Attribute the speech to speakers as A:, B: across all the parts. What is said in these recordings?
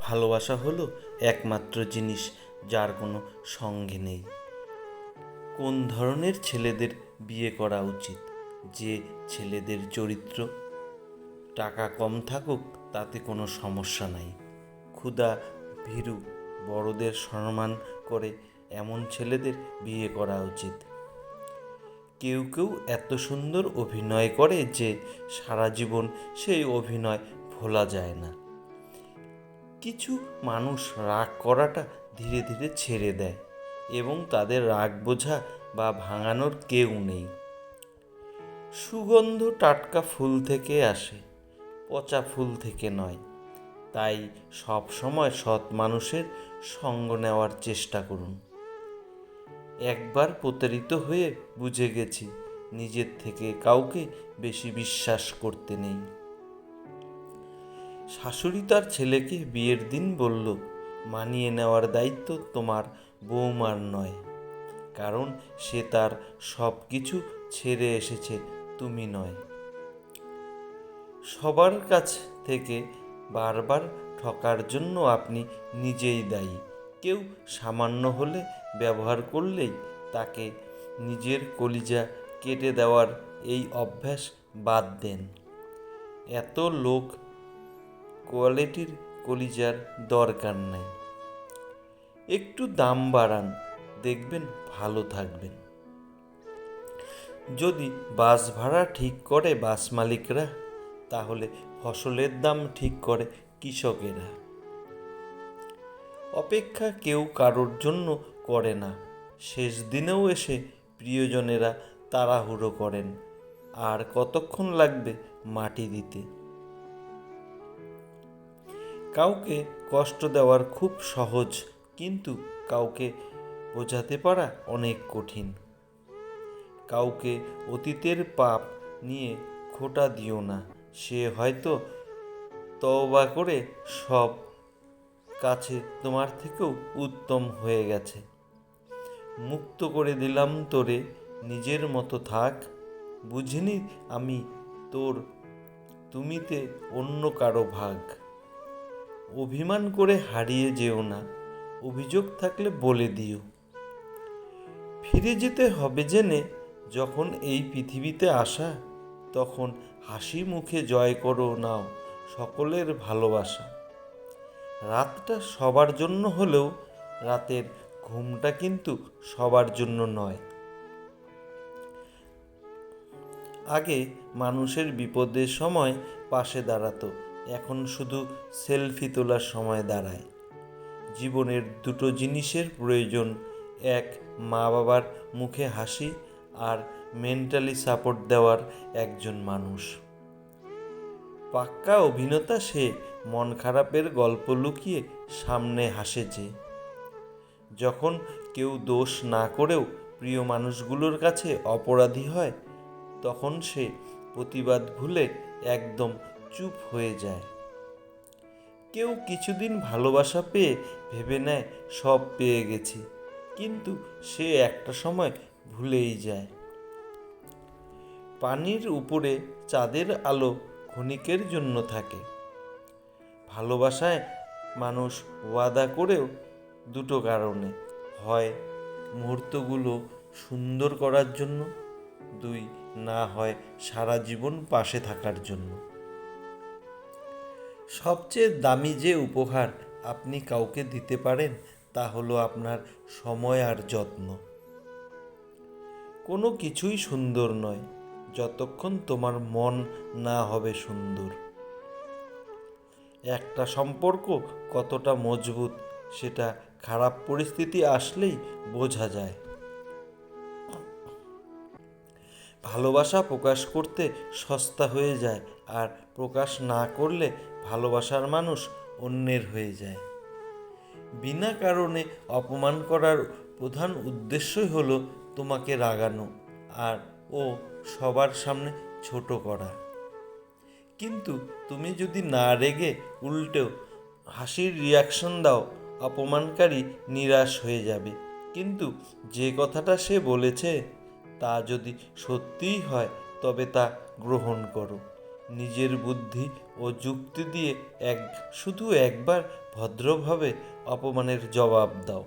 A: ভালোবাসা হলো একমাত্র জিনিস যার কোনো সঙ্গে নেই। কোন ধরনের ছেলেদের বিয়ে করা উচিত? যে ছেলেদের চরিত্র, টাকা কম থাকুক তাতে কোনো সমস্যা নাই, ক্ষুধা, ভীরু, বড়দের সম্মান করে এমন ছেলেদের বিয়ে করা উচিত। কেউ কেউ এত সুন্দর অভিনয় করে যে সারা জীবন সেই অভিনয় ভোলা যায় না। কিছু মানুষ রাগ করাটা ধীরে ধীরে ছেড়ে দেয় এবং তাদের রাগ বোঝা বা ভাঙানোর কেউ নেই। সুগন্ধ টাটকা ফুল থেকে আসে, পচা ফুল থেকে নয়। তাই সব সময় সৎ মানুষের সঙ্গ নেওয়ার চেষ্টা করুন। একবার প্রতারিত হয়ে বুঝে গেছি নিজের থেকে কাউকে বেশি বিশ্বাস করতে নেই। শাশুড়ি তার ছেলেকে বিয়ের দিন বলল, মানিয়ে নেওয়ার দায়িত্ব তোমার বৌমার নয়, কারণ সে তার সব কিছু ছেড়ে এসেছে, তুমি নয়। সবার কাছ থেকে বারবার ঠকার জন্য আপনি নিজেই দায়ী। কেউ সামান্য হলে ব্যবহার করলেই তাকে নিজের কলিজা কেটে দেওয়ার এই অভ্যাস বাদ দেন। এত লোক কোয়ালিটির কলিজার দরকার নাই। একটু দাম বাড়ান, দেখবেন ভালো থাকবেন। যদি বাস ভাড়া ঠিক করে বাস মালিকরা, তাহলে ফসলের দাম ঠিক করে কৃষকেরা। অপেক্ষা কেউ কারোর জন্য করে না। শেষ দিনেও এসে প্রিয়জনেরা তাড়াহুড়ো করেন, আর কতক্ষণ লাগবে মাটি দিতে। কাউকে কষ্ট দেওয়ার খুব সহজ, কিন্তু কাউকে বোঝাতে পারা অনেক কঠিন। কাউকে অতীতের পাপ নিয়ে খোঁটা দিও না, সে হয়তো তওবা করে সব কাছে তোমার থেকেও উত্তম হয়ে গেছে। মুক্ত করে দিলাম তোরে, নিজের মতো থাক, বুঝিনি আমি তোর তুমিতে অন্য কারো ভাগ। অভিমান করে হারিয়ে যেও না, অভিযোগ থাকলে বলে দিও। ফিরে যেতে হবে জেনে যখন এই পৃথিবীতে আসা, তখন হাসি মুখে জয় করো নাও সকলের ভালোবাসা। রাতটা সবার জন্য হলেও রাতের ঘুমটা কিন্তু সবার জন্য নয়। আগে মানুষের বিপদের সময় পাশে দাঁড়াতো, এখন শুধু সেলফি তোলার সময় দাঁড়ায়। জীবনের দুটো জিনিসের প্রয়োজন, এক মা বাবার মুখে হাসি, আর মেন্টালি সাপোর্ট দেওয়ার একজন মানুষ। পাক্কা অভিনেতা সে, মন খারাপের গল্প লুকিয়ে সামনে হাসে যে। যখন কেউ দোষ না করেও প্রিয় মানুষগুলোর কাছে অপরাধী হয়, তখন সে প্রতিবাদ ভুলে একদম চুপ হয়ে যায়। কেউ কিছুদিন ভালোবাসা পেয়ে ভেবে নেয় সব পেয়ে গেছি, কিন্তু সে একটা সময় ভুলেই যায়। পানির উপরে চাঁদের আলো ক্ষণিকের জন্য থাকে। ভালোবাসায় মানুষ ওয়াদা করেও দুটো কারণে, হয় মুহূর্তগুলো সুন্দর করার জন্য, দুই না হয় সারা জীবন পাশে থাকার জন্য। সবচেয়ে দামি যে উপহার আপনি কাউকে দিতে পারেন তা হলো আপনার সময় আর যত্ন। কোনো কিছুই সুন্দর নয় যতক্ষণ তোমার মন না হবে সুন্দর। একটা সম্পর্ক কতটা মজবুত সেটা খারাপ পরিস্থিতি আসলেই বোঝা যায়। ভালোবাসা প্রকাশ করতে সস্তা হয়ে যায়, আর প্রকাশ না করলে ভালোবাসার মানুষ অন্যের হয়ে যায়। বিনা কারণে অপমান করার প্রধান উদ্দেশ্যই হলো তোমাকে রাগানো আর ও সবার সামনে ছোট করা। কিন্তু তুমি যদি না রেগে উল্টো হাসির রিয়াকশন দাও, অপমানকারী নিরাশ হয়ে যাবে। কিন্তু যে কথাটা সে বলেছে তা যদি সত্যিই হয়, তবে তা গ্রহণ করো। নিজের বুদ্ধি ও যুক্তি দিয়ে শুধু একবার ভদ্রভাবে অপমানের জবাব দাও।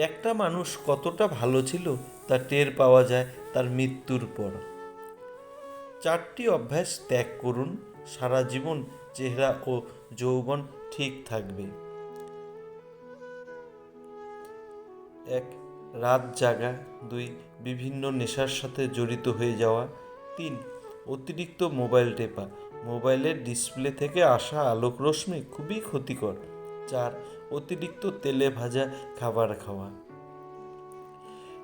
A: একটা মানুষ কতটা ভালো ছিল তা টের পাওয়া যায় তার মৃত্যুর পর। 4টি অভ্যাস ত্যাগ করুন, সারা জীবন চেহারা ও যৌবন ঠিক থাকবে। 1. রাত জাগা। 2. বিভিন্ন নেশার সাথে জড়িত হয়ে যাওয়া। 3. অতিরিক্ত মোবাইল টেপা। মোবাইলের ডিসপ্লে থেকে আসা আলোক রশ্মি খুবই ক্ষতিকর। 4. অতিরিক্ত তেলে ভাজা খাবার খাওয়া।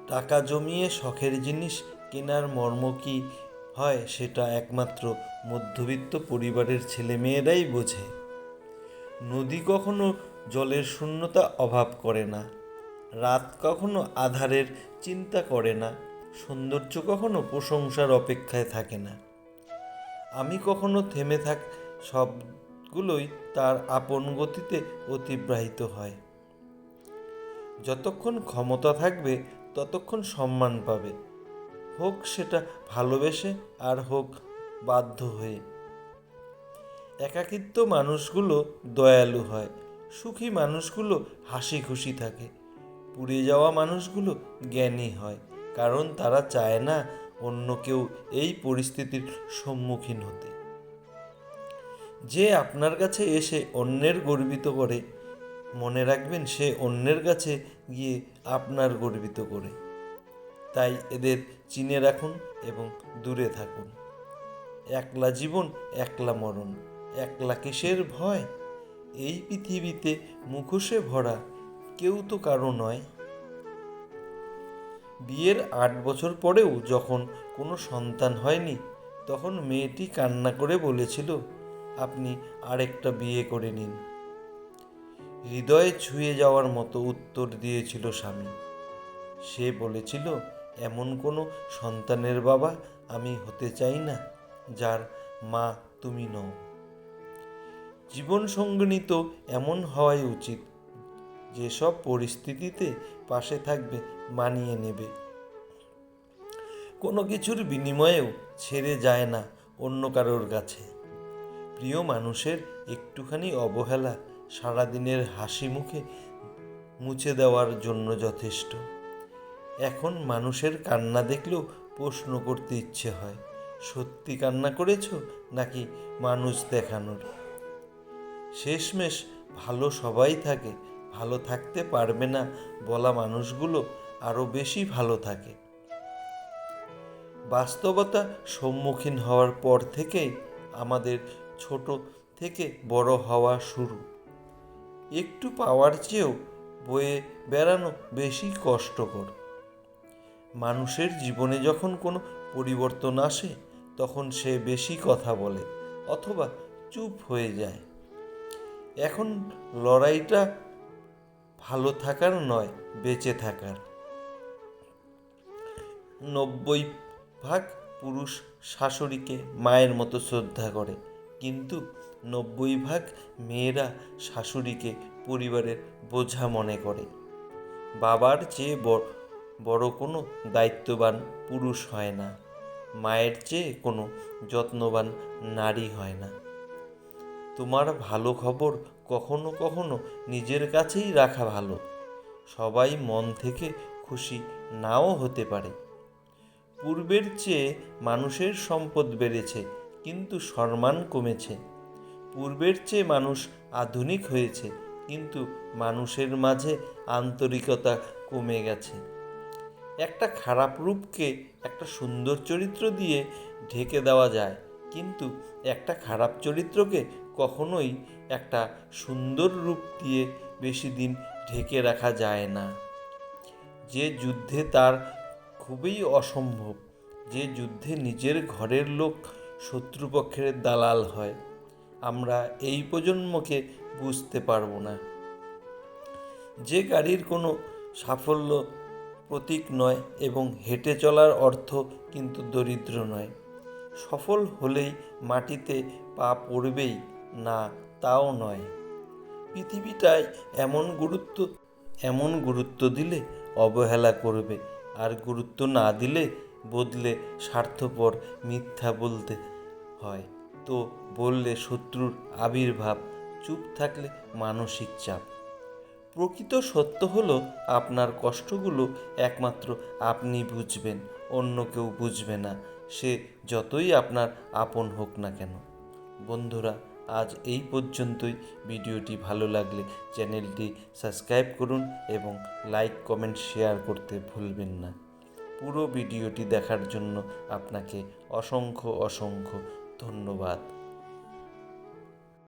A: টাকা জমিয়ে শখের জিনিস কেনার মর্ম কী হয় সেটা একমাত্র মধ্যবিত্ত পরিবারের ছেলেমেয়েরাই বোঝে। নদী কখনো জলের শূন্যতা অভাব করে না, রাত কখনো আঁধারের চিন্তা করে না, সৌন্দর্য কখনো প্রশংসার অপেক্ষায় থাকে না। আমি কখনো থেমে সবগুলোই তার আপন গতিতে অতিবাহিত হয়। যতক্ষণ ক্ষমতা থাকবে ততক্ষণ সম্মান পাবে, হোক সেটা ভালোবেসে আর হোক বাধ্য হয়ে। একাকিত্ব মানুষগুলো দয়ালু হয়, সুখী মানুষগুলো হাসি খুশি থাকে, পুড়ে যাওয়া মানুষগুলো জ্ঞানী হয়, কারণ তারা চায় না অন্য কেউ এই পরিস্থিতির সম্মুখীন হতে। যে আপনার কাছে এসে অন্যের গর্বিত করে, মনে রাখবেন সে অন্যের কাছে গিয়ে আপনার গর্বিত করে। তাই এদের চিনে রাখুন এবং দূরে থাকুন। একলা জীবন, একলা মরণ, একলা কিসের ভয়? এই পৃথিবীতে মুখোশে ভরা, কেউ তো কারো নয়। বিয়ের 8 বছর পরেও যখন কোনো সন্তান হয়নি, তখন মেয়েটি কান্না করে বলেছিল, আপনি আরেকটা বিয়ে করে নিন। হৃদয়ে ছুঁয়ে যাওয়ার মতো উত্তর দিয়েছিল স্বামী। সে বলেছিল, এমন কোনো সন্তানের বাবা আমি হতে চাই না যার মা তুমি নও। জীবন সঙ্গিনী তো এমন হওয়াই উচিত, যেসব পরিস্থিতিতে পাশে থাকবে, মানিয়ে নেবে, কোনো কিছুর বিনিময়েও ছেড়ে যায় না অন্য কারোর কাছে। প্রিয় মানুষের একটুখানি অবহেলা সারাদিনের হাসি মুখে মুছে দেওয়ার জন্য যথেষ্ট। এখন মানুষের কান্না দেখলেও প্রশ্ন করতে ইচ্ছে হয়, সত্যি কান্না করেছ নাকি মানুষ দেখানোর? শেষমেশ ভালো সবাই থাকে, ভালো থাকতে পারবে না বলা মানুষগুলো আরও বেশি ভালো থাকে। বাস্তবতা সম্মুখীন হওয়ার পর থেকেই আমাদের ছোট থেকে বড় হওয়া শুরু। একটু পাওয়ার চেয়েও বয়ে বেড়ানো বেশি কষ্টকর। মানুষের জীবনে যখন কোনো পরিবর্তন আসে, তখন সে বেশি কথা বলে অথবা চুপ হয়ে যায়। এখন লড়াইটা ভালো থাকার নয়, বেঁচে থাকার। 90% পুরুষ শাশুড়িকে মায়ের মতো শ্রদ্ধা করে, কিন্তু 90% মেয়েরা শাশুড়িকে পরিবারের বোঝা মনে করে। বাবার চেয়ে বড় কোনো দায়িত্ববান পুরুষ হয় না, মায়ের চেয়ে কোনো যত্নবান নারী হয় না। তোমার ভালো খবর কখনো কখনো নিজের কাছেই রাখা ভালো। সবাই মন থেকে খুশি নাও হতে পারে। পূর্বের চেয়ে মানুষের সম্পদ বেড়েছে, কিন্তু সম্মান কমেছে। পূর্বের চেয়ে মানুষ আধুনিক হয়েছে, কিন্তু মানুষের মাঝে আন্তরিকতা কমে গেছে। একটা খারাপ রূপকে একটা সুন্দর চরিত্র দিয়ে ঢেকে দেওয়া যায়, কিন্তু একটা খারাপ চরিত্রকে কখনোই একটা সুন্দর রূপ দিয়ে বেশি দিন ঢেকে রাখা যায় না। যে যুদ্ধে তার খুবই অসম্ভব, যে যুদ্ধে নিজের ঘরের লোক শত্রুপক্ষের দালাল হয়, আমরা এই প্রজন্মকে বুঝতে পারবো না। যে গাড়ির কোনো সাফল্য প্রতীক নয় এবং হেঁটে চলার অর্থ কিন্তু দরিদ্র নয়। সফল হলেই মাটিতে পা পড়বেই না, তাও নয়। পৃথিবীটায় এমন গুরুত্ব দিলে অবহেলা করবে, আর গুরুত্ব না দিলে বদলে স্বার্থপর মিথ্যা বলতে হয়, তো বললে শত্রুর আবির্ভাব, চুপ থাকলে মানসিক চাপ। প্রকৃত সত্য হলো আপনার কষ্টগুলো একমাত্র আপনি বুঝবেন, অন্য কেউ বুঝবে না, সে যতই আপনার আপন হোক না কেন। বন্ধুরা, আজ এই পর্যন্তই। ভিডিওটি ভালো লাগলে চ্যানেলটি সাবস্ক্রাইব করুন এবং লাইক কমেন্ট শেয়ার করতে ভুলবেন না। পুরো ভিডিওটি দেখার জন্য আপনাকে অসংখ্য অসংখ্য ধন্যবাদ।